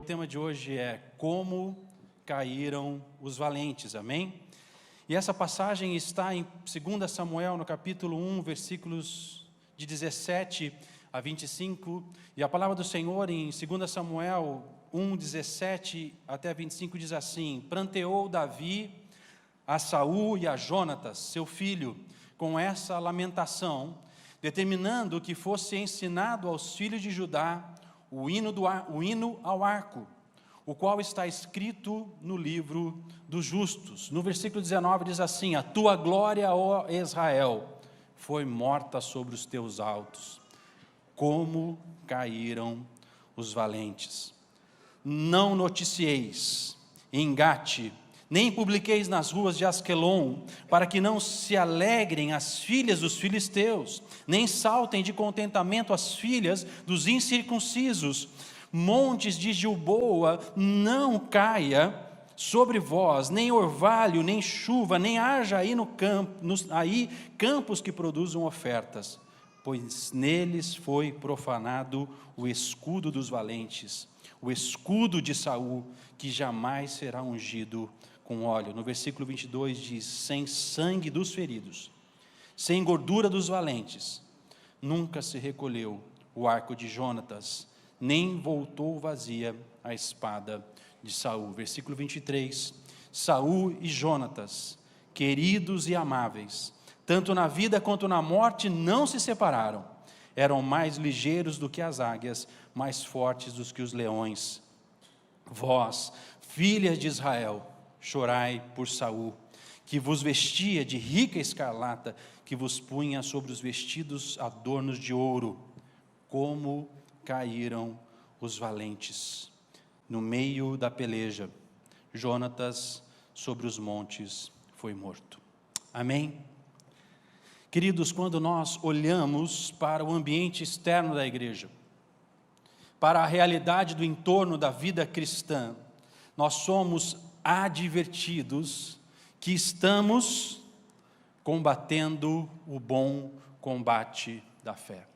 tema de hoje é Como Caíram os Valentes, amém? E essa passagem está em 2 Samuel, no capítulo 1, versículos de 17 a 25, e a palavra do Senhor em 2 Samuel 1, 17 até 25 diz assim: Pranteou Davi a Saul e a Jonatas, seu filho, com essa lamentação, determinando que fosse ensinado aos filhos de Judá o hino ao arco, o qual está escrito no livro dos justos. No versículo 19 diz assim: A tua glória, ó Israel, foi morta sobre os teus altos. Como caíram os valentes. Não noticieis em Gate, nem publiqueis nas ruas de Asquelon, para que não se alegrem as filhas dos filisteus, nem saltem de contentamento as filhas dos incircuncisos. Montes de Gilboa, não caia sobre vós, nem orvalho, nem chuva, nem haja aí campos que produzam ofertas, pois neles foi profanado o escudo dos valentes, o escudo de Saul, que jamais será ungido com óleo. No versículo 22 diz: sem sangue dos feridos, sem gordura dos valentes, nunca se recolheu o arco de Jonatas, nem voltou vazia a espada de Saul. Versículo 23, Saul e Jonatas, queridos e amáveis, tanto na vida quanto na morte, não se separaram. Eram mais ligeiros do que as águias, mais fortes do que os leões. Vós, filhas de Israel, chorai por Saul, que vos vestia de rica escarlata, que vos punha sobre os vestidos adornos de ouro. Como caíram os valentes no meio da peleja. Jonatas sobre os montes foi morto. Amém? Queridos, quando nós olhamos para o ambiente externo da igreja, para a realidade do entorno da vida cristã, nós somos advertidos que estamos combatendo o bom combate da fé.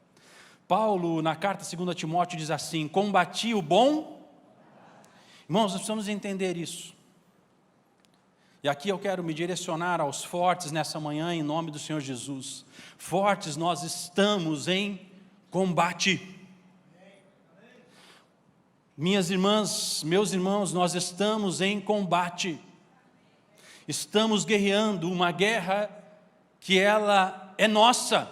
Paulo, na carta 2 Timóteo, diz assim: combati o bom. Irmãos, nós precisamos entender isso. E aqui eu quero me direcionar aos fortes nessa manhã, em nome do Senhor Jesus. Fortes, nós estamos em combate. Minhas irmãs, meus irmãos, nós estamos em combate. Estamos guerreando uma guerra que ela é nossa,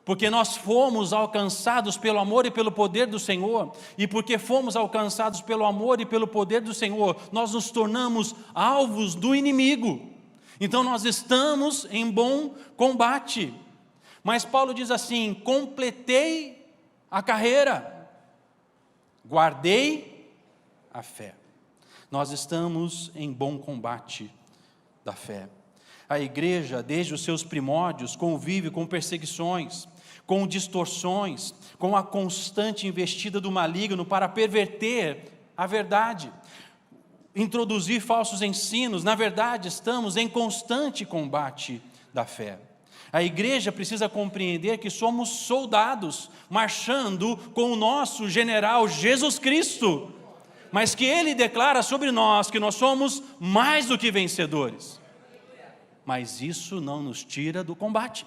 porque nós fomos alcançados pelo amor e pelo poder do Senhor, e porque fomos alcançados pelo amor e pelo poder do Senhor, nós nos tornamos alvos do inimigo. Então nós estamos em bom combate. Mas Paulo diz assim: completei a carreira, guardei a fé. Nós estamos em bom combate da fé. A igreja, desde os seus primórdios, convive com perseguições, com distorções, com a constante investida do maligno para perverter a verdade, introduzir falsos ensinos. Na verdade, estamos em constante combate da fé. A igreja precisa compreender que somos soldados, marchando com o nosso general Jesus Cristo, mas que Ele declara sobre nós que nós somos mais do que vencedores. Mas isso não nos tira do combate.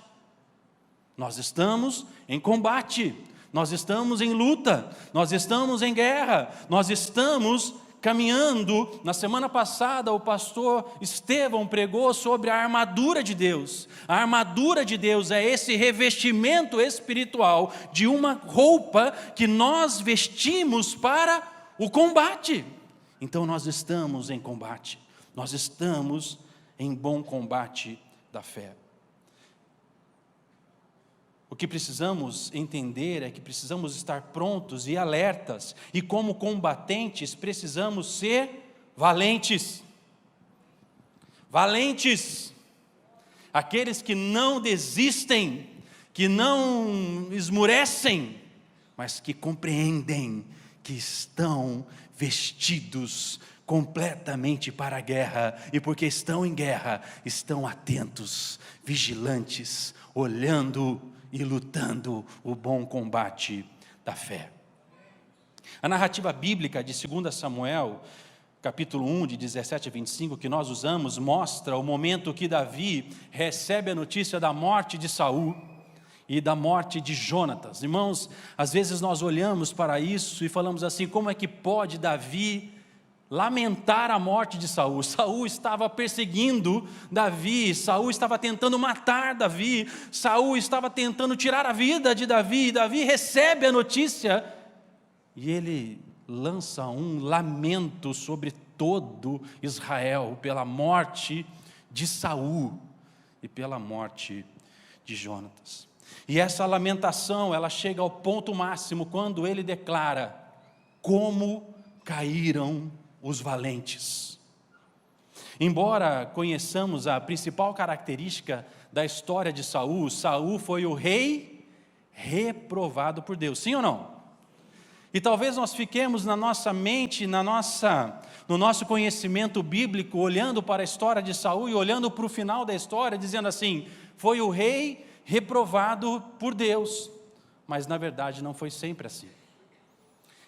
Nós estamos em combate, nós estamos em luta, nós estamos em guerra, nós estamos caminhando. Na semana passada o pastor Estevão pregou sobre a armadura de Deus. A armadura de Deus é esse revestimento espiritual de uma roupa que nós vestimos para o combate. Então nós estamos em combate, nós estamos em bom combate da fé. O que precisamos entender é que precisamos estar prontos e alertas, e como combatentes precisamos ser valentes. Valentes, aqueles que não desistem, que não esmurecem, mas que compreendem que estão vestidos completamente para a guerra, e porque estão em guerra, estão atentos, vigilantes, olhando e lutando o bom combate da fé. A narrativa bíblica de 2 Samuel, capítulo 1, de 17 a 25, que nós usamos, mostra o momento que Davi recebe a notícia da morte de Saul e da morte de Jonatas. Irmãos, às vezes nós olhamos para isso e falamos assim: como é que pode Davi lamentar a morte de Saul? Saul estava perseguindo Davi, Saul estava tentando matar Davi, Saul estava tentando tirar a vida de Davi, e Davi recebe a notícia e ele lança um lamento sobre todo Israel pela morte de Saul e pela morte de Jonatas. E essa lamentação, ela chega ao ponto máximo quando ele declara: como caíram os valentes. Embora conheçamos a principal característica da história de Saul, Saul foi o rei reprovado por Deus, sim ou não? E talvez nós fiquemos na nossa mente, no nosso conhecimento bíblico, olhando para a história de Saul e olhando para o final da história, dizendo assim: foi o rei reprovado por Deus. Mas na verdade não foi sempre assim.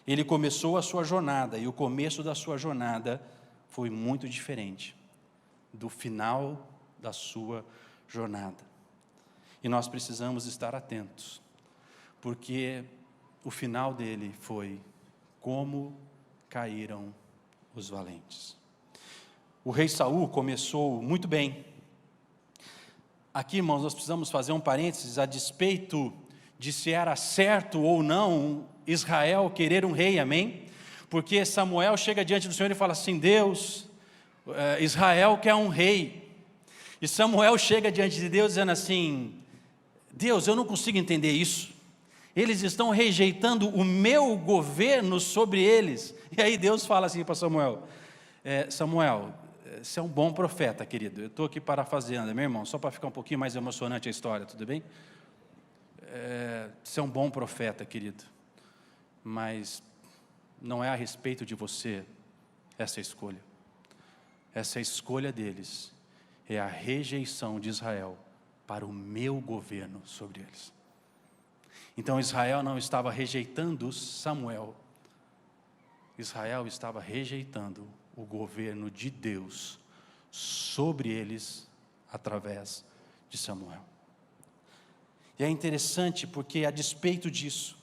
Ele começou a sua jornada, e o começo da sua jornada foi muito diferente do final da sua jornada. E nós precisamos estar atentos, porque o final dele foi: como caíram os valentes. O rei Saul começou muito bem. Aqui, irmãos, nós precisamos fazer um parênteses a despeito de se era certo ou não Israel querer um rei, amém? Porque Samuel chega diante do Senhor e fala assim: Deus, Israel quer um rei. E Samuel chega diante de Deus dizendo assim: Deus, eu não consigo entender isso. Eles estão rejeitando o meu governo sobre eles. E aí Deus fala assim para Samuel: Samuel, você é um bom profeta, querido. Eu estou aqui parafraseando, meu irmão, só para ficar um pouquinho mais emocionante a história, tudo bem? Você é um bom profeta, querido, mas não é a respeito de você essa escolha. Essa escolha deles é a rejeição de Israel para o meu governo sobre eles. Então Israel não estava rejeitando Samuel, Israel estava rejeitando o governo de Deus sobre eles através de Samuel. E é interessante porque, a despeito disso,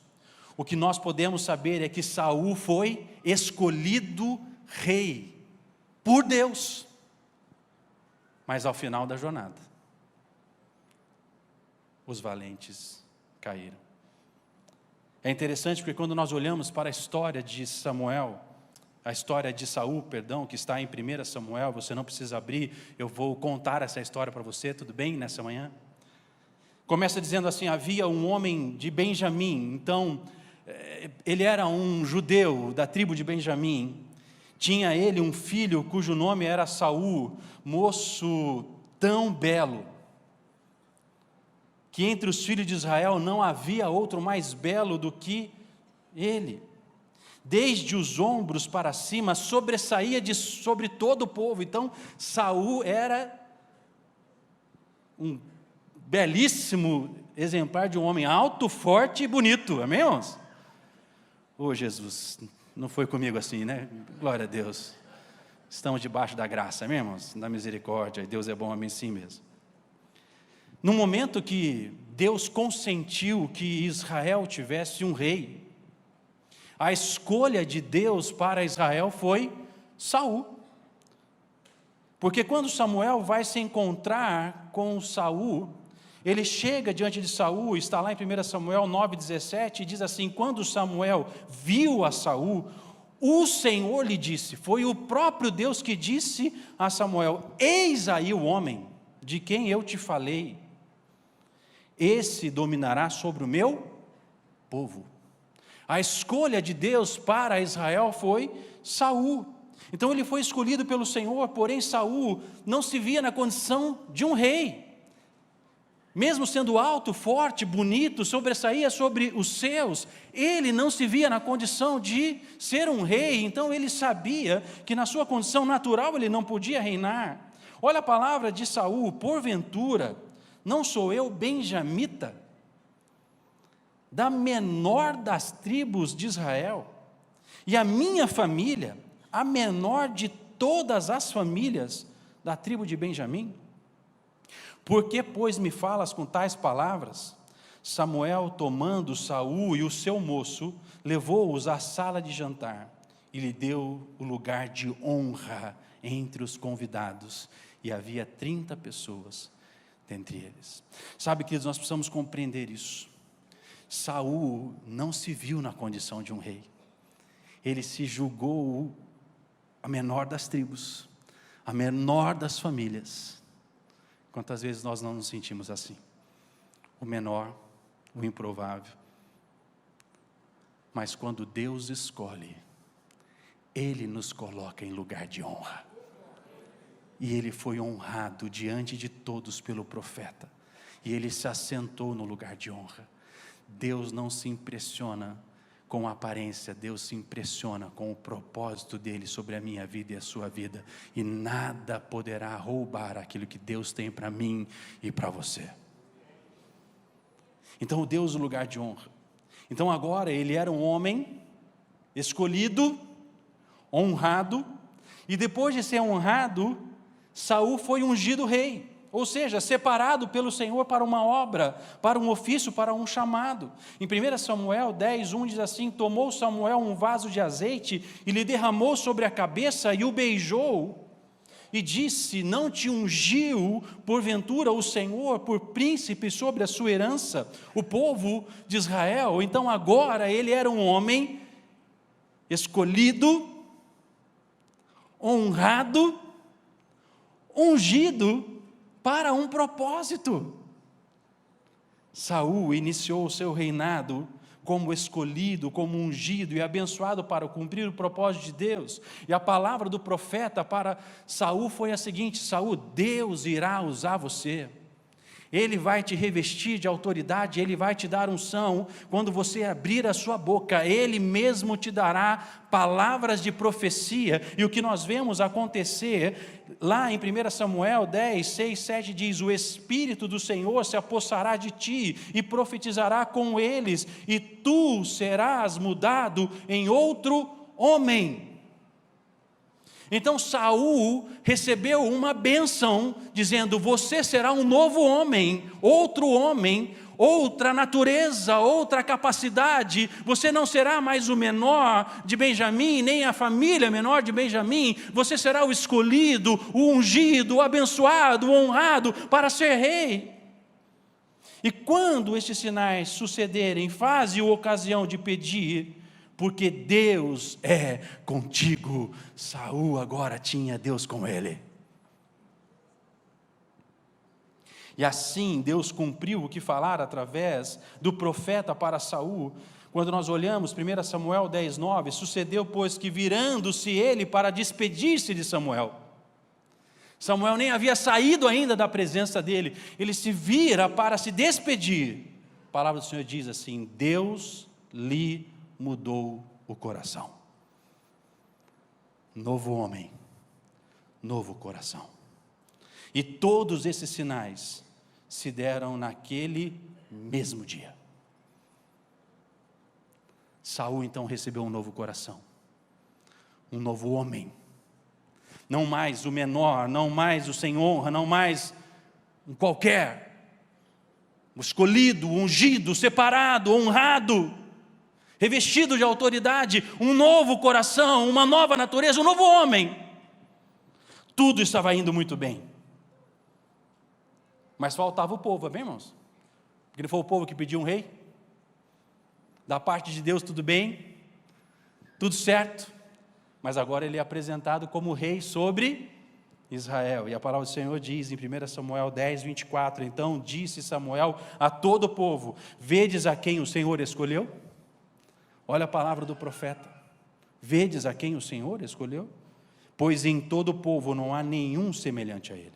o que nós podemos saber é que Saul foi escolhido rei por Deus, mas ao final da jornada, os valentes caíram. É interessante porque quando nós olhamos para a história de Samuel, a história de Saul, perdão, que está em 1 Samuel, você não precisa abrir, eu vou contar essa história para você, tudo bem, nessa manhã? Começa dizendo assim: havia um homem de Benjamim, então, ele era um judeu da tribo de Benjamim, tinha ele um filho cujo nome era Saul, moço tão belo, que entre os filhos de Israel não havia outro mais belo do que ele. Desde os ombros para cima, sobressaía sobre todo o povo. Então, Saul era um belíssimo exemplar de um homem alto, forte e bonito, amém, irmãos? Ô Jesus, não foi comigo assim, né? Glória a Deus. Estamos debaixo da graça, amém, irmãos? Da misericórdia, Deus é bom, amém, sim mesmo. No momento que Deus consentiu que Israel tivesse um rei, a escolha de Deus para Israel foi Saul. Porque quando Samuel vai se encontrar com Saul, ele chega diante de Saul, está lá em 1 Samuel 9,17, e diz assim: quando Samuel viu a Saul, o Senhor lhe disse, foi o próprio Deus que disse a Samuel: eis aí o homem de quem eu te falei, esse dominará sobre o meu povo. A escolha de Deus para Israel foi Saul. Então ele foi escolhido pelo Senhor, porém Saul não se via na condição de um rei. Mesmo sendo alto, forte, bonito, sobressaía sobre os seus, ele não se via na condição de ser um rei. Então ele sabia que na sua condição natural ele não podia reinar. Olha a palavra de Saul: porventura, não sou eu benjamita, da menor das tribos de Israel? e a minha família, a menor de todas as famílias da tribo de Benjamim? Por que, pois, me falas com tais palavras? Samuel, tomando Saul e o seu moço, levou-os à sala de jantar e lhe deu o lugar de honra entre os convidados, e havia 30 pessoas dentre eles. Sabe, queridos, nós precisamos compreender isso. Saul não se viu na condição de um rei, ele se julgou a menor das tribos, a menor das famílias. Quantas vezes nós não nos sentimos assim? O menor, o improvável. Mas quando Deus escolhe, Ele nos coloca em lugar de honra. E ele foi honrado diante de todos pelo profeta. E ele se assentou no lugar de honra. Deus não se impressiona com a aparência, Deus se impressiona com o propósito dele sobre a minha vida e a sua vida. E nada poderá roubar aquilo que Deus tem para mim e para você. Então, Deus, o lugar de honra. Então, agora, ele era um homem escolhido, honrado, e depois de ser honrado, Saul foi ungido rei, ou seja, separado pelo Senhor para uma obra, para um ofício, para um chamado. Em 1 Samuel 10:1 diz assim: tomou Samuel um vaso de azeite e lhe derramou sobre a cabeça e o beijou, e disse: não te ungiu porventura o Senhor por príncipe sobre a sua herança, o povo de Israel? Então agora ele era um homem escolhido, honrado, ungido para um propósito. Saul iniciou o seu reinado como escolhido, como ungido e abençoado para cumprir o propósito de Deus. E a palavra do profeta para Saul foi a seguinte: Saul, Deus irá usar você. Ele vai te revestir de autoridade, Ele vai te dar unção. Quando você abrir a sua boca, Ele mesmo te dará palavras de profecia. E o que nós vemos acontecer, lá em 1 Samuel 10, 6, 7 diz: o Espírito do Senhor se apossará de ti e profetizará com eles, e tu serás mudado em outro homem. Então Saul recebeu uma bênção, dizendo: você será um novo homem, outra natureza, outra capacidade. Você não será mais o menor de Benjamim, nem a família menor de Benjamim. Você será o escolhido, o ungido, o abençoado, o honrado para ser rei. E quando estes sinais sucederem, faze a ocasião de pedir, porque Deus é contigo. Saul agora tinha Deus com ele. E assim Deus cumpriu o que falara através do profeta para Saul. Quando nós olhamos 1 Samuel 10:9, sucedeu, pois, que virando-se ele para despedir-se de Samuel, Samuel nem havia saído ainda da presença dele, ele se vira para se despedir. A palavra do Senhor diz assim: Deus lhe mudou o coração. Novo homem, novo coração. E todos esses sinais se deram naquele mesmo dia. Saul então recebeu um novo coração, um novo homem. Não mais o menor, não mais o sem honra, não mais um qualquer. O escolhido, o ungido, separado, honrado, revestido de autoridade, um novo coração, uma nova natureza, um novo homem. Tudo estava indo muito bem. Mas faltava o povo, amém, irmãos? Porque não foi o povo que pediu um rei? Da parte de Deus tudo bem, tudo certo, mas agora ele é apresentado como rei sobre Israel. E a palavra do Senhor diz em 1 Samuel 10:24, então disse Samuel a todo o povo: vedes a quem o Senhor escolheu? Olha a palavra do profeta: vedes a quem o Senhor escolheu? Pois em todo o povo não há nenhum semelhante a ele.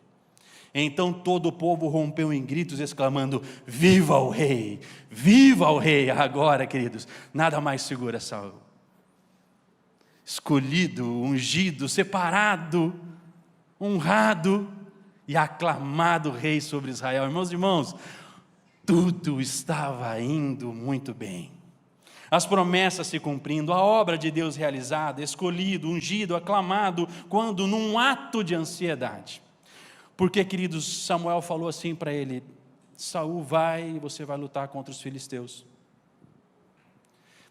Então todo o povo rompeu em gritos, exclamando: viva o rei, viva o rei. Agora, queridos, nada mais segura Saul. Escolhido, ungido, separado, honrado e aclamado rei sobre Israel. Irmãos e irmãos, tudo estava indo muito bem. as promessas se cumprindo, a obra de Deus realizada, escolhido, ungido, aclamado, quando num ato de ansiedade. Porque, queridos, Samuel falou assim para ele: Saul vai e você vai lutar contra os filisteus,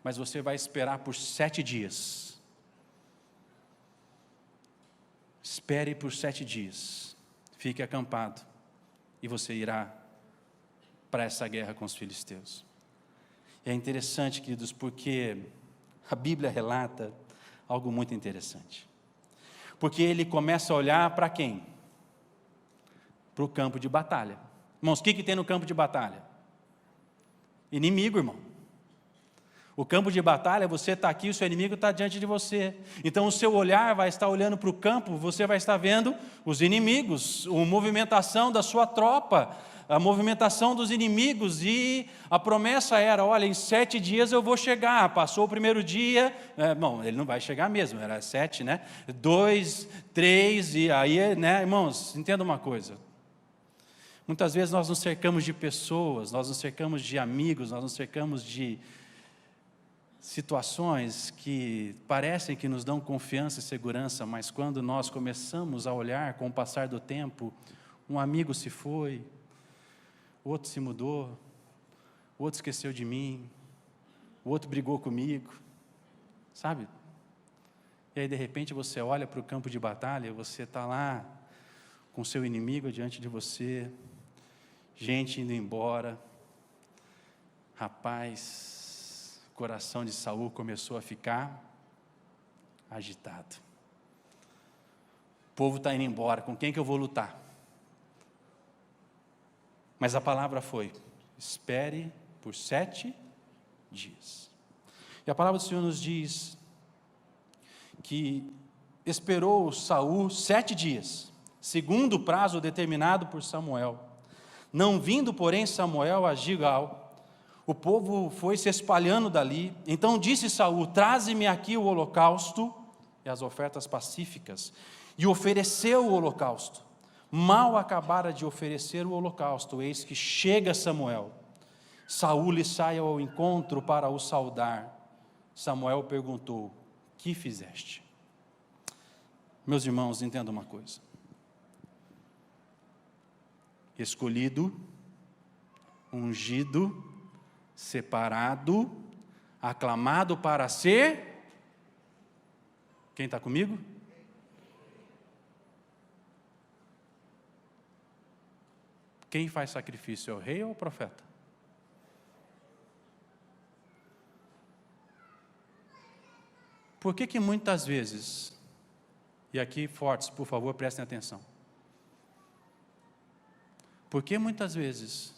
mas você vai esperar por 7 dias. Espere por 7 dias, fique acampado, e você irá para essa guerra com os filisteus. E é interessante, queridos, porque a Bíblia relata algo muito interessante. Porque ele começa a olhar para quem? Para o campo de batalha. Irmãos, o que tem no campo de batalha? Inimigo, irmão. O campo de batalha, você está aqui, o seu inimigo está diante de você. Então o seu olhar vai estar olhando para o campo, você vai estar vendo os inimigos, a movimentação da sua tropa, a movimentação dos inimigos, e a promessa era: olha, em 7 dias eu vou chegar. Passou o primeiro dia, bom, ele não vai chegar mesmo, era 7, né? 2, 3, e aí, né, irmãos, entenda uma coisa. Muitas vezes nós nos cercamos de pessoas, nós nos cercamos de amigos, nós nos cercamos de situações que parecem que nos dão confiança e segurança, mas quando nós começamos a olhar com o passar do tempo, um amigo se foi, o outro se mudou, o outro esqueceu de mim, o outro brigou comigo, sabe? E aí de repente você olha para o campo de batalha, você está lá com seu inimigo diante de você, gente indo embora. Rapaz, o coração de Saul começou a ficar agitado. O povo está indo embora, com quem que eu vou lutar? Mas a palavra foi: espere por 7 dias. E a palavra do Senhor nos diz que esperou Saul 7 dias, segundo o prazo determinado por Samuel. Não vindo, porém, Samuel a Gilgal, o povo foi se espalhando dali. Então disse Saul: traze-me aqui o holocausto e as ofertas pacíficas. E ofereceu o holocausto. Mal acabara de oferecer o holocausto, eis que chega Samuel. Saul lhe sai ao encontro para o saudar. Samuel perguntou: que fizeste? Meus irmãos, entendam uma coisa. Escolhido, ungido, separado, aclamado para ser... Quem está comigo? Quem faz sacrifício é o rei ou o profeta? Por que muitas vezes, e aqui fortes, por favor, prestem atenção. Por que muitas vezes,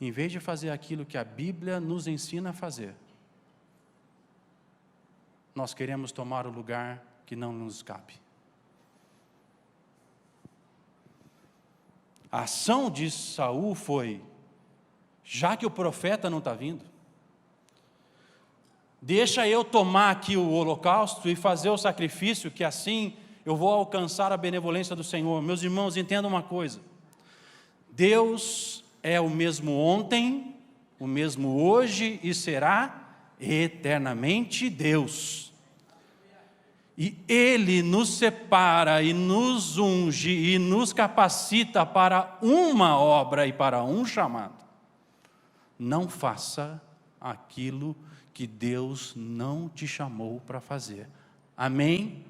em vez de fazer aquilo que a Bíblia nos ensina a fazer, nós queremos tomar o lugar que não nos cabe? A ação de Saul foi: já que o profeta não está vindo, deixa eu tomar aqui o holocausto e fazer o sacrifício, que assim eu vou alcançar a benevolência do Senhor. Meus irmãos, entendam uma coisa: Deus é o mesmo ontem, o mesmo hoje e será eternamente Deus. E Ele nos separa e nos unge e nos capacita para uma obra e para um chamado. Não faça aquilo que Deus não te chamou para fazer. Amém?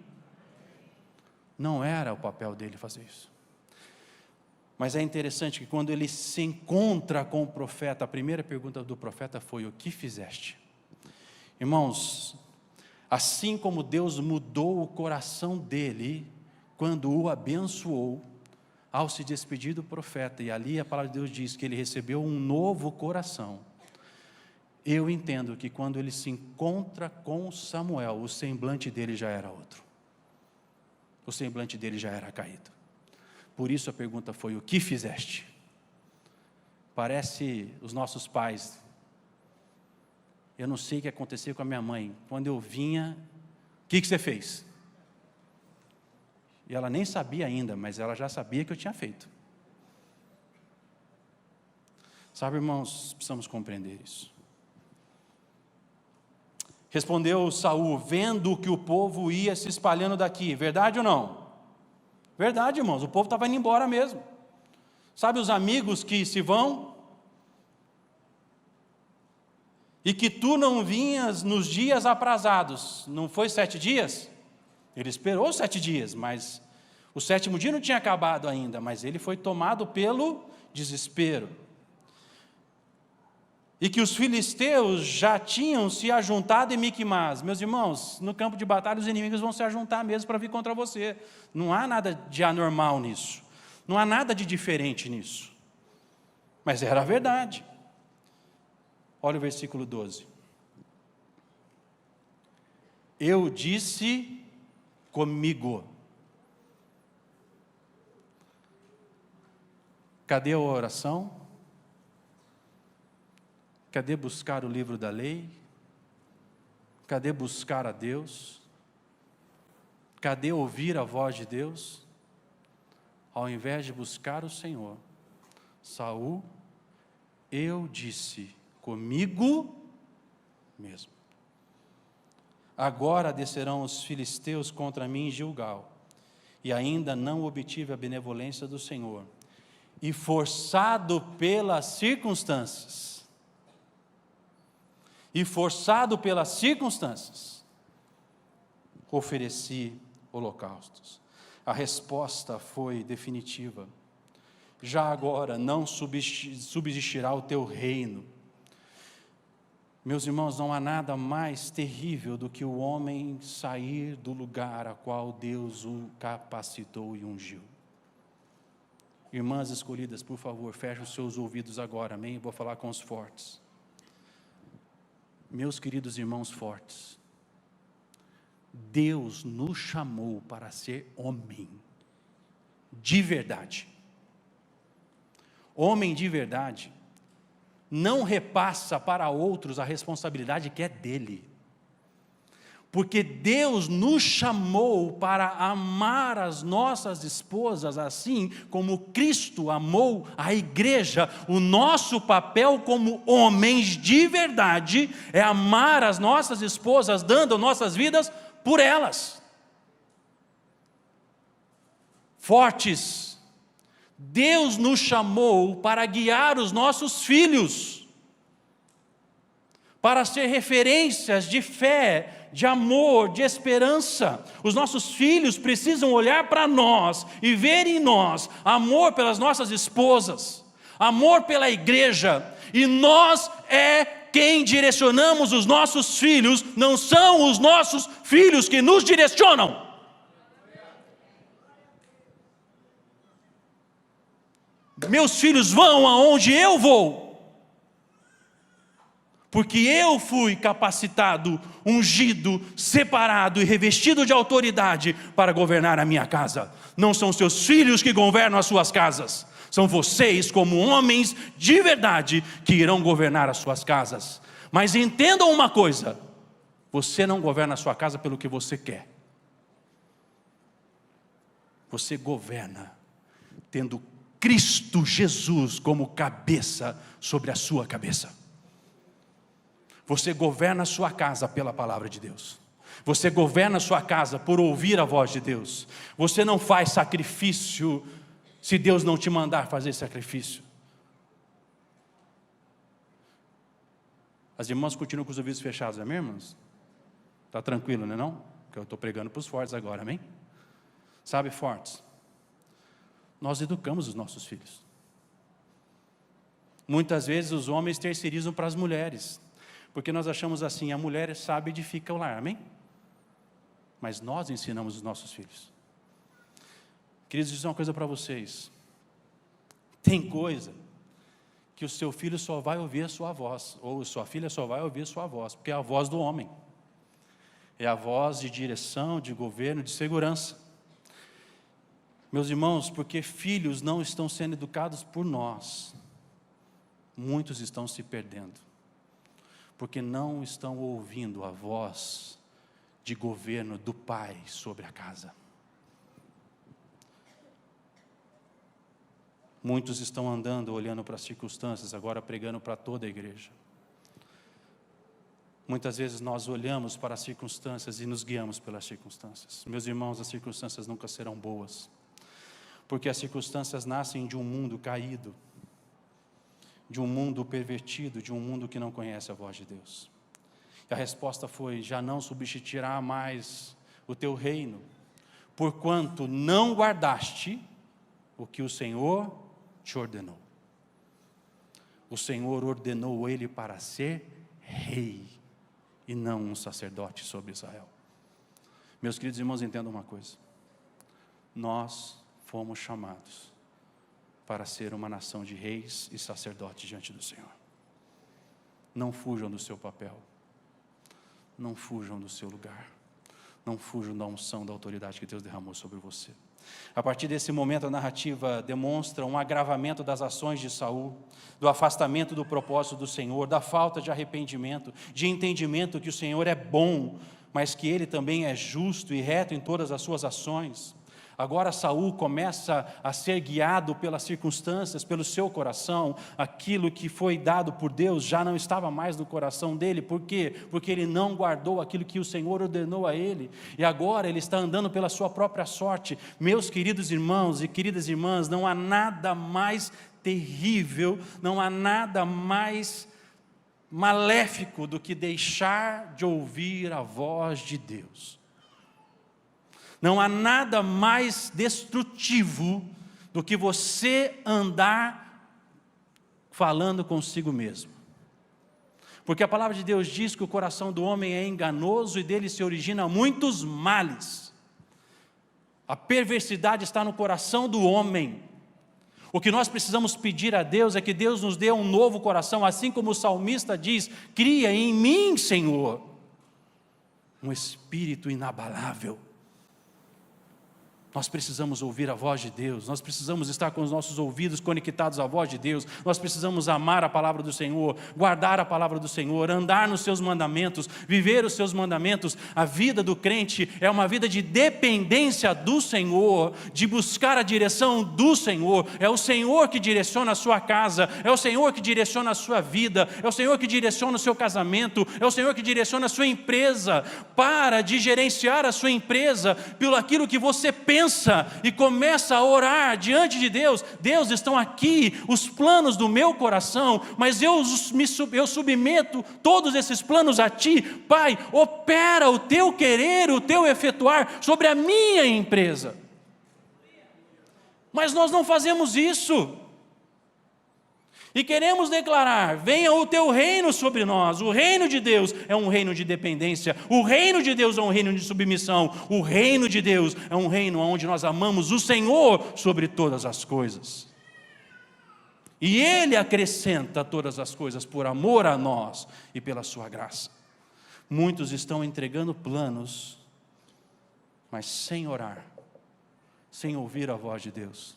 Não era o papel dele fazer isso. Mas é interessante que quando ele se encontra com o profeta, a primeira pergunta do profeta foi: o que fizeste? Irmãos, assim como Deus mudou o coração dele quando o abençoou, ao se despedir do profeta, e ali a palavra de Deus diz que ele recebeu um novo coração, eu entendo que quando ele se encontra com Samuel, o semblante dele já era outro. O semblante dele já era caído. Por isso a pergunta foi: o que fizeste? Parece os nossos pais. Eu não sei o que aconteceu com a minha mãe. Quando eu vinha, o que você fez? E ela nem sabia ainda, mas ela já sabia que eu tinha feito. Sabe, irmãos, precisamos compreender isso. Respondeu Saul, vendo que o povo ia se espalhando daqui. Verdade ou não? Verdade, irmãos, o povo estava indo embora mesmo. Sabe os amigos que se vão? E que tu não vinhas nos dias aprazados. Não foi 7 dias? Ele esperou 7 dias, mas o 7º dia não tinha acabado ainda, mas ele foi tomado pelo desespero. E que os filisteus já tinham se ajuntado em Miquimás. Meus irmãos, no campo de batalha os inimigos vão se ajuntar mesmo para vir contra você. Não há nada de anormal nisso. Não há nada de diferente nisso. Mas era a verdade. Olha o versículo 12. Eu disse comigo. Cadê a oração? Cadê buscar o livro da lei? Cadê buscar a Deus? Cadê ouvir a voz de Deus? Ao invés de buscar o Senhor, Saul, eu disse comigo mesmo. Agora descerão os filisteus contra mim em Gilgal, e ainda não obtive a benevolência do Senhor, e forçado pelas circunstâncias, ofereci holocaustos. A resposta foi definitiva. Já agora não subsistirá o teu reino. Meus irmãos, não há nada mais terrível do que o homem sair do lugar a qual Deus o capacitou e ungiu. Irmãs escolhidas, por favor, feche os seus ouvidos agora, amém? Vou falar com os fortes. Meus queridos irmãos fortes, Deus nos chamou para ser homem de verdade. Homem de verdade não repassa para outros a responsabilidade que é dele. Porque Deus nos chamou para amar as nossas esposas assim como Cristo amou a igreja. O nosso papel como homens de verdade é amar as nossas esposas, dando nossas vidas por elas. Fortes, Deus nos chamou para guiar os nossos filhos, para ser referências de fé, de amor, de esperança. Os nossos filhos precisam olhar para nós e ver em nós amor pelas nossas esposas, amor pela igreja, e nós quem direcionamos os nossos filhos, não são os nossos filhos que nos direcionam. Meus filhos vão aonde eu vou, porque eu fui capacitado, ungido, separado e revestido de autoridade para governar a minha casa. Não são seus filhos que governam as suas casas, são vocês como homens de verdade que irão governar as suas casas. Mas entendam uma coisa, você não governa a sua casa pelo que você quer. Você governa tendo Cristo Jesus como cabeça sobre a sua cabeça. Você governa a sua casa pela palavra de Deus. Você governa a sua casa por ouvir a voz de Deus. Você não faz sacrifício se Deus não te mandar fazer sacrifício. As irmãs continuam com os ouvidos fechados, amém, irmãos? Está tranquilo, não é não? Porque eu estou pregando para os fortes agora, amém? Sabe, fortes, nós educamos os nossos filhos. Muitas vezes os homens terceirizam para as mulheres, porque nós achamos assim, a mulher sabe edifica o lar, amém? Mas nós ensinamos os nossos filhos. Queridos, dizer uma coisa para vocês. Tem coisa que o seu filho só vai ouvir a sua voz, ou sua filha só vai ouvir a sua voz, porque é a voz do homem. É a voz de direção, de governo, de segurança. Meus irmãos, porque filhos não estão sendo educados por nós, muitos estão se perdendo. Porque não estão ouvindo a voz de governo do Pai sobre a casa. Muitos estão andando, olhando para as circunstâncias, agora pregando para toda a igreja. Muitas vezes nós olhamos para as circunstâncias e nos guiamos pelas circunstâncias. Meus irmãos, as circunstâncias nunca serão boas, porque as circunstâncias nascem de um mundo caído, de um mundo pervertido, de um mundo que não conhece a voz de Deus. E a resposta foi: já não substituirá mais o teu reino, porquanto não guardaste o que o Senhor te ordenou. O Senhor ordenou ele para ser rei, e não um sacerdote sobre Israel. Meus queridos irmãos, entendam uma coisa: nós fomos chamados para ser uma nação de reis e sacerdotes diante do Senhor. Não fujam do seu papel, não fujam do seu lugar, não fujam da unção, da autoridade que Deus derramou sobre você. A partir desse momento, a narrativa demonstra um agravamento das ações de Saul, do afastamento do propósito do Senhor, da falta de arrependimento, de entendimento que o Senhor é bom, mas que Ele também é justo e reto em todas as suas ações. Agora Saul começa a ser guiado pelas circunstâncias, pelo seu coração. Aquilo que foi dado por Deus já não estava mais no coração dele. Por quê? Porque ele não guardou aquilo que o Senhor ordenou a ele. E agora ele está andando pela sua própria sorte. Meus queridos irmãos e queridas irmãs, não há nada mais terrível, não há nada mais maléfico do que deixar de ouvir a voz de Deus. Não há nada mais destrutivo do que você andar falando consigo mesmo. Porque a palavra de Deus diz que o coração do homem é enganoso e dele se origina muitos males. A perversidade está no coração do homem. O que nós precisamos pedir a Deus é que Deus nos dê um novo coração, assim como o salmista diz: cria em mim, Senhor, um espírito inabalável. Nós precisamos ouvir a voz de Deus, nós precisamos estar com os nossos ouvidos conectados à voz de Deus, nós precisamos amar a palavra do Senhor, guardar a palavra do Senhor, andar nos seus mandamentos, viver os seus mandamentos. A vida do crente é uma vida de dependência do Senhor, de buscar a direção do Senhor. É o Senhor que direciona a sua casa, é o Senhor que direciona a sua vida, é o Senhor que direciona o seu casamento, é o Senhor que direciona a sua empresa. Para de gerenciar a sua empresa pelo aquilo que você pensa e começa a orar diante de Deus. Deus, estão aqui os planos do meu coração, mas eu submeto todos esses planos a Ti. Pai, opera o Teu querer, o Teu efetuar sobre a minha empresa. Mas nós não fazemos isso. E queremos declarar: venha o teu reino sobre nós. O reino de Deus é um reino de dependência. O reino de Deus é um reino de submissão. O reino de Deus é um reino onde nós amamos o Senhor sobre todas as coisas. E Ele acrescenta todas as coisas por amor a nós e pela sua graça. Muitos estão entregando planos, mas sem orar, sem ouvir a voz de Deus.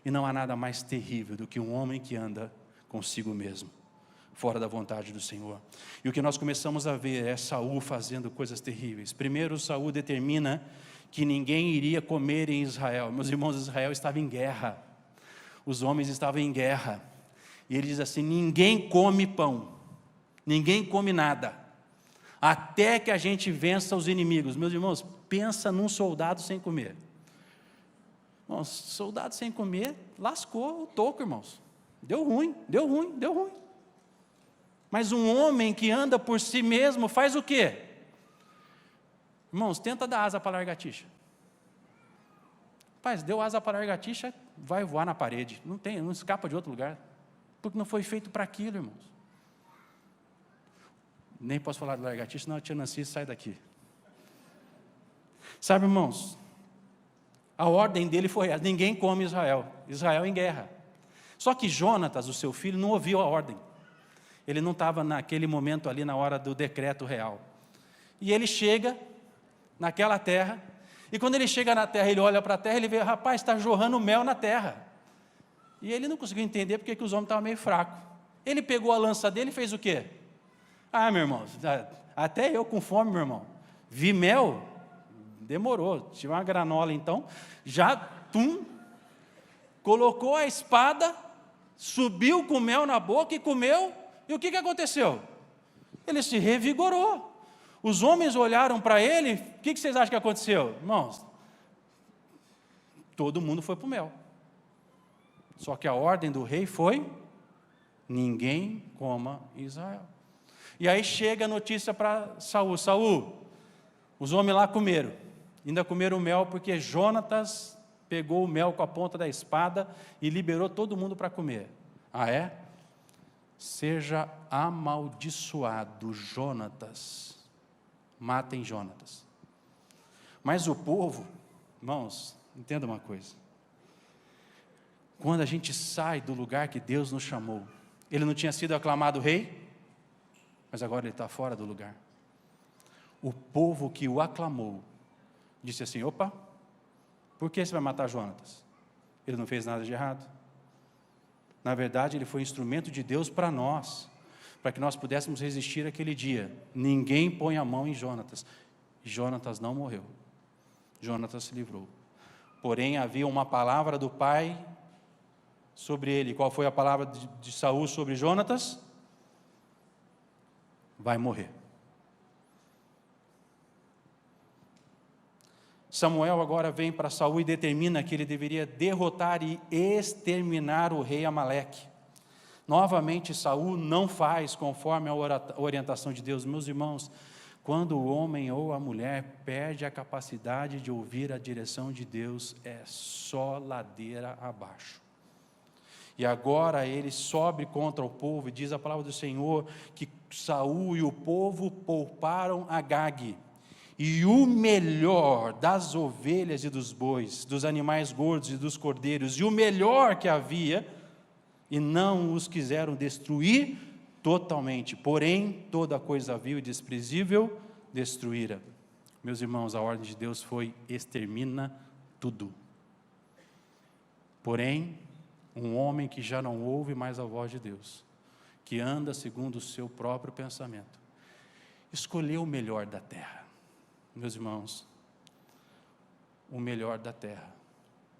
E não há nada mais terrível do que um homem que anda consigo mesmo, fora da vontade do Senhor. E o que nós começamos a ver é Saul fazendo coisas terríveis. Primeiro, Saul determina que ninguém iria comer em Israel. Meus irmãos, Israel estava em guerra. Os homens estavam em guerra. E ele diz assim: ninguém come pão, ninguém come nada, até que a gente vença os inimigos. Meus irmãos, pensa num soldado sem comer. Irmãos, soldado sem comer, lascou o toco, irmãos. Deu ruim. Mas um homem que anda por si mesmo faz o quê? Irmãos, tenta dar asa para a lagartixa. Rapaz, deu asa para a lagartixa, vai voar na parede. Não escapa de outro lugar. Porque não foi feito para aquilo, irmãos. Nem posso falar de lagartixa, não, a tia Nancy sai daqui. Sabe, irmãos, a ordem dele foi essa: ninguém come Israel. Israel em guerra. Só que Jonatas, o seu filho, não ouviu a ordem. Ele não estava naquele momento ali na hora do decreto real. E ele chega naquela terra, e quando ele chega na terra, ele olha para a terra, ele vê: rapaz, está jorrando mel na terra. E ele não conseguiu entender porque que os homens estavam meio fracos. Ele pegou a lança dele e fez o quê? Ah, meu irmão, até eu com fome, meu irmão. Vi mel, demorou. Tive uma granola então, colocou a espada, subiu com mel na boca e comeu. E o que aconteceu? Ele se revigorou. Os homens olharam para ele, o que vocês acham que aconteceu? Irmãos, todo mundo foi para o mel. Só que a ordem do rei foi: ninguém coma Israel. E aí chega a notícia para Saul: Saul, os homens lá comeram, ainda comeram mel, porque Jonatas pegou o mel com a ponta da espada e liberou todo mundo para comer. Ah, é? Seja amaldiçoado Jonatas, matem Jonatas. Mas o povo, irmãos, entenda uma coisa, quando a gente sai do lugar que Deus nos chamou, ele não tinha sido aclamado rei, mas agora ele está fora do lugar. O povo que o aclamou, disse assim: opa, por que você vai matar Jonatas? Ele não fez nada de errado. Na verdade, ele foi instrumento de Deus para nós, para que nós pudéssemos resistir aquele dia. Ninguém põe a mão em Jonatas. Jonatas não morreu. Jonatas se livrou. Porém, havia uma palavra do pai sobre ele. Qual foi a palavra de Saul sobre Jonatas? Vai morrer. Samuel agora vem para Saul e determina que ele deveria derrotar e exterminar o rei Amaleque. Novamente, Saul não faz conforme a orientação de Deus. Meus irmãos, quando o homem ou a mulher perde a capacidade de ouvir a direção de Deus, é só ladeira abaixo. E agora ele sobe contra o povo, e diz a palavra do Senhor que Saul e o povo pouparam Agag, e o melhor das ovelhas e dos bois, dos animais gordos e dos cordeiros, e o melhor que havia, e não os quiseram destruir totalmente, porém toda coisa vil e desprezível destruíra. Meus irmãos, a ordem de Deus foi: extermina tudo. Porém, um homem que já não ouve mais a voz de Deus, que anda segundo o seu próprio pensamento, escolheu o melhor da terra. Meus irmãos, o melhor da terra,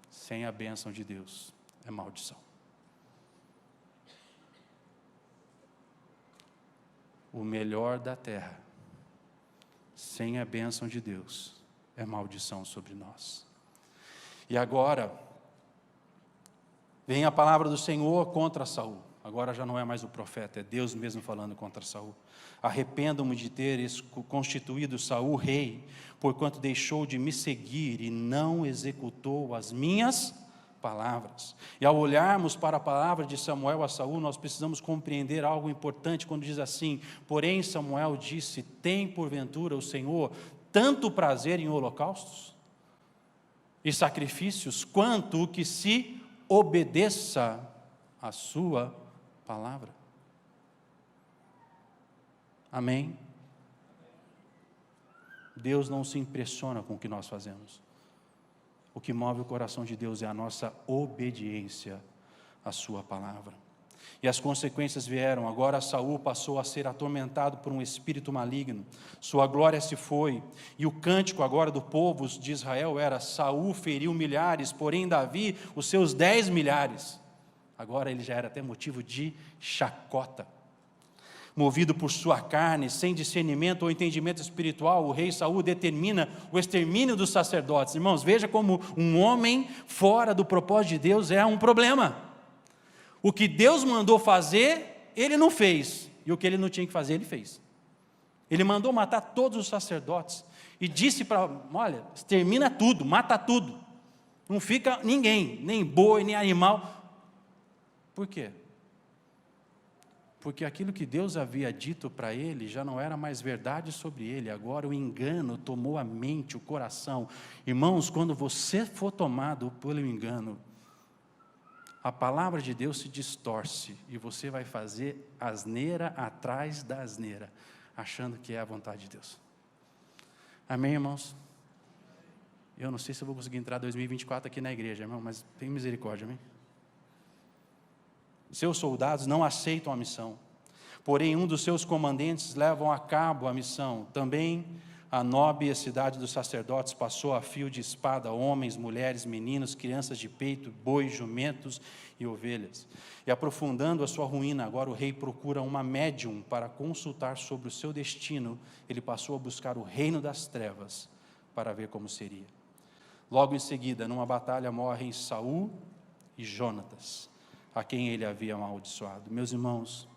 sem a bênção de Deus, é maldição. O melhor da terra, sem a bênção de Deus, é maldição sobre nós. E agora, vem a palavra do Senhor contra Saul. Agora já não é mais o profeta, é Deus mesmo falando contra Saul. Arrependo-me de ter constituído Saul rei, porquanto deixou de me seguir e não executou as minhas palavras. E ao olharmos para a palavra de Samuel a Saul, nós precisamos compreender algo importante quando diz assim: porém Samuel disse: tem porventura o Senhor tanto prazer em holocaustos e sacrifícios, quanto que se obedeça a sua palavra? Amém? Deus não se impressiona com o que nós fazemos. O que move o coração de Deus é a nossa obediência à sua palavra. E as consequências vieram. Agora Saul passou a ser atormentado por um espírito maligno. Sua glória se foi. E o cântico agora do povo de Israel era: Saul feriu milhares, porém Davi os seus 10 milhares. Agora ele já era até motivo de chacota. Movido por sua carne, sem discernimento ou entendimento espiritual, o rei Saul determina o extermínio dos sacerdotes. Irmãos, veja como um homem fora do propósito de Deus é um problema. O que Deus mandou fazer, ele não fez. E o que ele não tinha que fazer, ele fez. Ele mandou matar todos os sacerdotes. E disse para: olha, extermina tudo, mata tudo. Não fica ninguém, nem boi, nem animal. Por quê? Porque aquilo que Deus havia dito para ele já não era mais verdade sobre ele. Agora o engano tomou a mente, o coração. Irmãos, quando você for tomado pelo engano, a palavra de Deus se distorce e você vai fazer asneira atrás da asneira, achando que é a vontade de Deus. Amém, irmãos? Eu não sei se eu vou conseguir entrar em 2024 aqui na igreja, irmão, mas tem misericórdia, amém? Seus soldados não aceitam a missão, porém um dos seus comandantes leva a cabo a missão. Também A nobre cidade dos sacerdotes passou a fio de espada homens, mulheres, meninos, crianças de peito, bois, jumentos e ovelhas. E aprofundando a sua ruína, agora o rei procura uma médium para consultar sobre o seu destino. Ele passou a buscar o reino das trevas para ver como seria. Logo em seguida, numa batalha, morrem Saul e Jonatas, a quem ele havia amaldiçoado. Meus irmãos,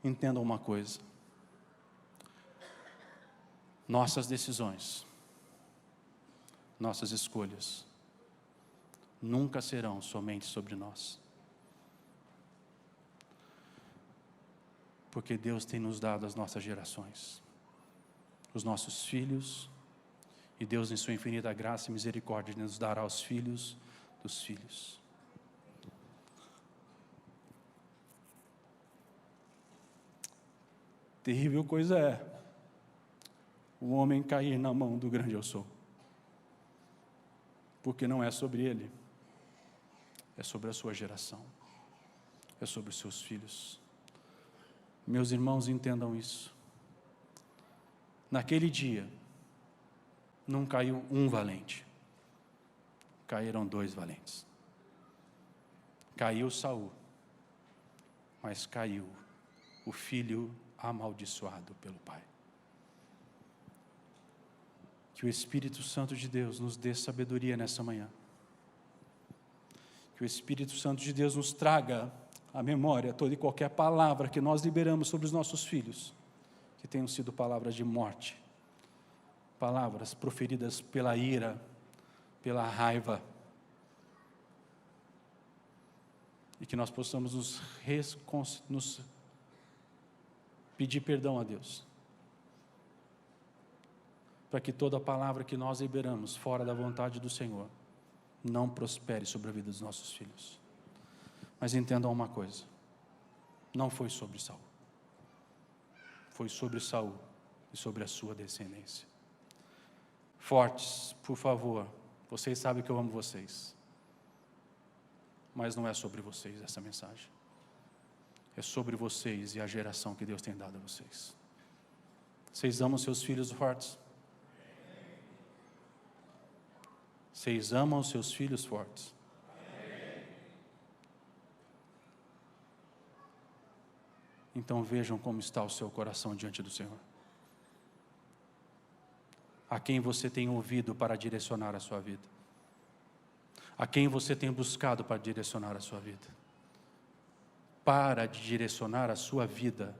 entendam uma coisa. Nossas decisões, nossas escolhas, nunca serão somente sobre nós. Porque Deus tem nos dado as nossas gerações, os nossos filhos, e Deus, em sua infinita graça e misericórdia, nos dará os filhos dos filhos. Terrível coisa é o homem cair na mão do grande eu sou. Porque não é sobre ele, é sobre a sua geração, é sobre os seus filhos. Meus irmãos, entendam isso. Naquele dia, não caiu um valente, caíram 2 valentes. Caiu Saul, mas caiu o filho amaldiçoado pelo pai. Que o Espírito Santo de Deus nos dê sabedoria nessa manhã. Que o Espírito Santo de Deus nos traga à memória toda e qualquer palavra que nós liberamos sobre os nossos filhos, que tenham sido palavras de morte, palavras proferidas pela ira, pela raiva, e que nós possamos nos pedir perdão a Deus, para que toda palavra que nós liberamos fora da vontade do Senhor não prospere sobre a vida dos nossos filhos. Mas entendam uma coisa, não foi sobre Saul, foi sobre Saul e sobre a sua descendência. Fortes, por favor, vocês sabem que eu amo vocês, mas não é sobre vocês essa mensagem, é sobre vocês e a geração que Deus tem dado a vocês. Vocês amam seus filhos fortes? Vocês amam os seus filhos fortes? Então vejam como está o seu coração diante do Senhor. A quem você tem ouvido para direcionar a sua vida? A quem você tem buscado para direcionar a sua vida? Para de direcionar a sua vida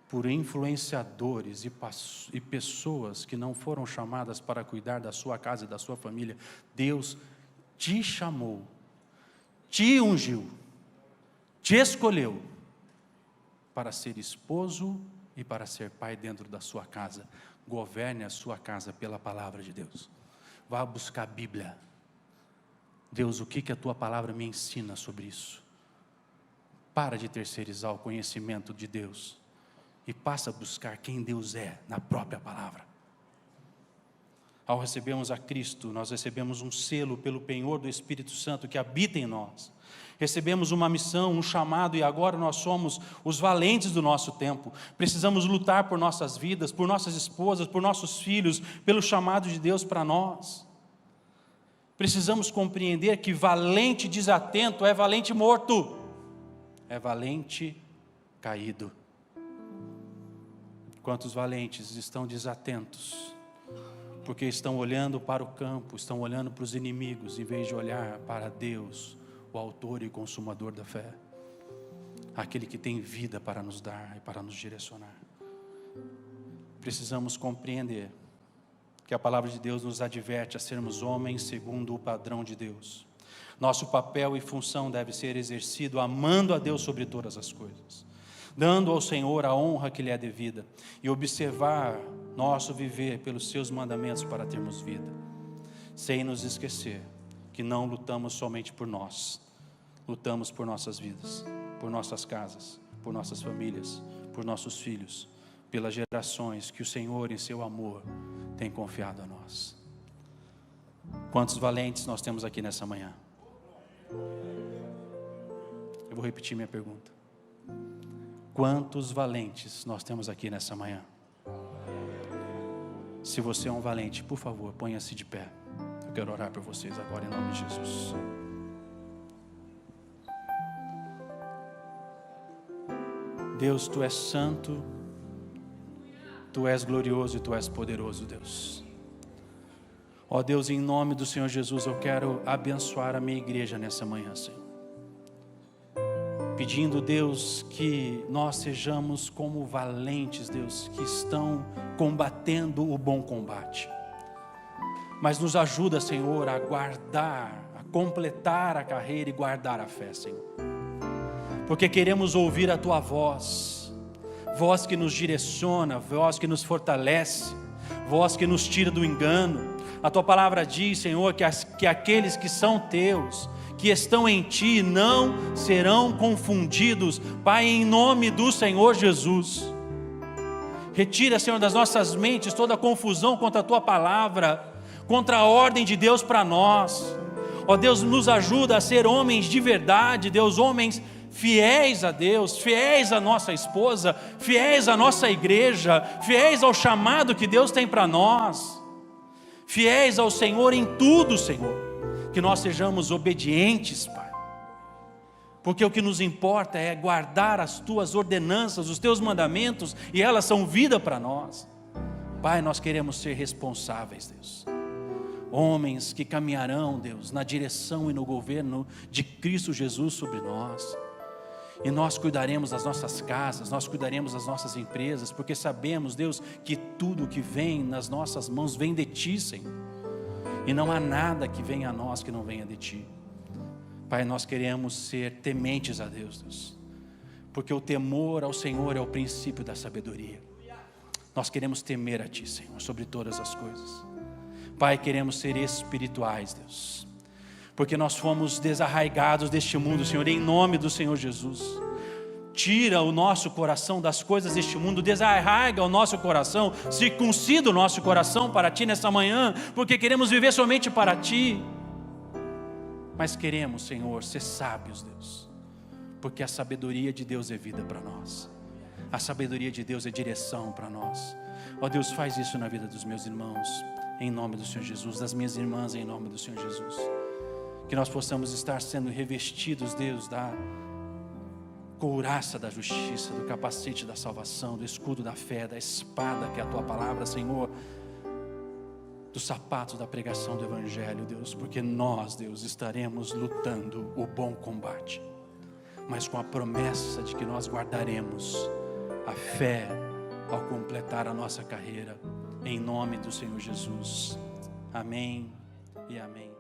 por influenciadores e pessoas que não foram chamadas para cuidar da sua casa e da sua família. Deus te chamou, te ungiu, te escolheu para ser esposo e para ser pai dentro da sua casa. Governe a sua casa pela palavra de Deus. Vá buscar a Bíblia. Deus, o que a tua palavra me ensina sobre isso? Para de terceirizar o conhecimento de Deus e passa a buscar quem Deus é na própria palavra. Ao recebermos a Cristo, nós recebemos um selo pelo penhor do Espírito Santo que habita em nós. Recebemos uma missão, um chamado, e agora nós somos os valentes do nosso tempo. Precisamos lutar por nossas vidas, por nossas esposas, por nossos filhos, pelo chamado de Deus para nós. Precisamos compreender que valente desatento é valente morto, é valente caído. Quantos valentes estão desatentos, porque estão olhando para o campo, estão olhando para os inimigos, em vez de olhar para Deus, o autor e consumador da fé, aquele que tem vida para nos dar e para nos direcionar. Precisamos compreender que a palavra de Deus nos adverte a sermos homens segundo o padrão de Deus. Nosso papel e função deve ser exercido amando a Deus sobre todas as coisas, dando ao Senhor a honra que lhe é devida, e observar nosso viver pelos seus mandamentos para termos vida, sem nos esquecer que não lutamos somente por nós, lutamos por nossas vidas, por nossas casas, por nossas famílias, por nossos filhos, pelas gerações que o Senhor em seu amor tem confiado a nós. Quantos valentes nós temos aqui nessa manhã? Eu vou repetir minha pergunta. Quantos valentes nós temos aqui nessa manhã? Se você é um valente, por favor, ponha-se de pé. Eu quero orar por vocês agora em nome de Jesus. Deus, Tu és santo, Tu és glorioso e Tu és poderoso, Deus. Ó Deus, em nome do Senhor Jesus, eu quero abençoar a minha igreja nessa manhã, Senhor. Pedindo, Deus, que nós sejamos como valentes, Deus, que estão combatendo o bom combate. Mas nos ajuda, Senhor, a guardar, a completar a carreira e guardar a fé, Senhor. Porque queremos ouvir a Tua voz, voz que nos direciona, voz que nos fortalece, voz que nos tira do engano. A Tua palavra diz, Senhor, que aqueles que são Teus, que estão em Ti, não serão confundidos. Pai, em nome do Senhor Jesus, retira, Senhor, das nossas mentes toda a confusão contra a Tua palavra, contra a ordem de Deus para nós. Ó Deus, nos ajuda a ser homens de verdade, Deus, homens fiéis a Deus, fiéis à nossa esposa, fiéis à nossa igreja, fiéis ao chamado que Deus tem para nós, fiéis ao Senhor em tudo, Senhor. Que nós sejamos obedientes, Pai, porque o que nos importa é guardar as Tuas ordenanças, os Teus mandamentos, e elas são vida para nós. Pai, nós queremos ser responsáveis, Deus, homens que caminharão, Deus, na direção e no governo de Cristo Jesus sobre nós, e nós cuidaremos das nossas casas, nós cuidaremos das nossas empresas, porque sabemos, Deus, que tudo que vem nas nossas mãos vem de Ti, Senhor. E não há nada que venha a nós que não venha de Ti. Pai, nós queremos ser tementes a Deus, Deus, porque o temor ao Senhor é o princípio da sabedoria. Nós queremos temer a Ti, Senhor, sobre todas as coisas. Pai, queremos ser espirituais, Deus, porque nós fomos desarraigados deste mundo, Senhor, em nome do Senhor Jesus. Tira o nosso coração das coisas deste mundo, desarraiga o nosso coração, circuncida o nosso coração para Ti nessa manhã, porque queremos viver somente para Ti. Mas queremos, Senhor, ser sábios, Deus, porque a sabedoria de Deus é vida para nós, a sabedoria de Deus é direção para nós. Ó Deus, faz isso na vida dos meus irmãos, em nome do Senhor Jesus, das minhas irmãs, em nome do Senhor Jesus. Que nós possamos estar sendo revestidos, Deus, da couraça da justiça, do capacete da salvação, do escudo da fé, da espada que é a Tua palavra, Senhor, dos sapatos da pregação do Evangelho, Deus, porque nós, Deus, estaremos lutando o bom combate, mas com a promessa de que nós guardaremos a fé ao completar a nossa carreira, em nome do Senhor Jesus. Amém e amém.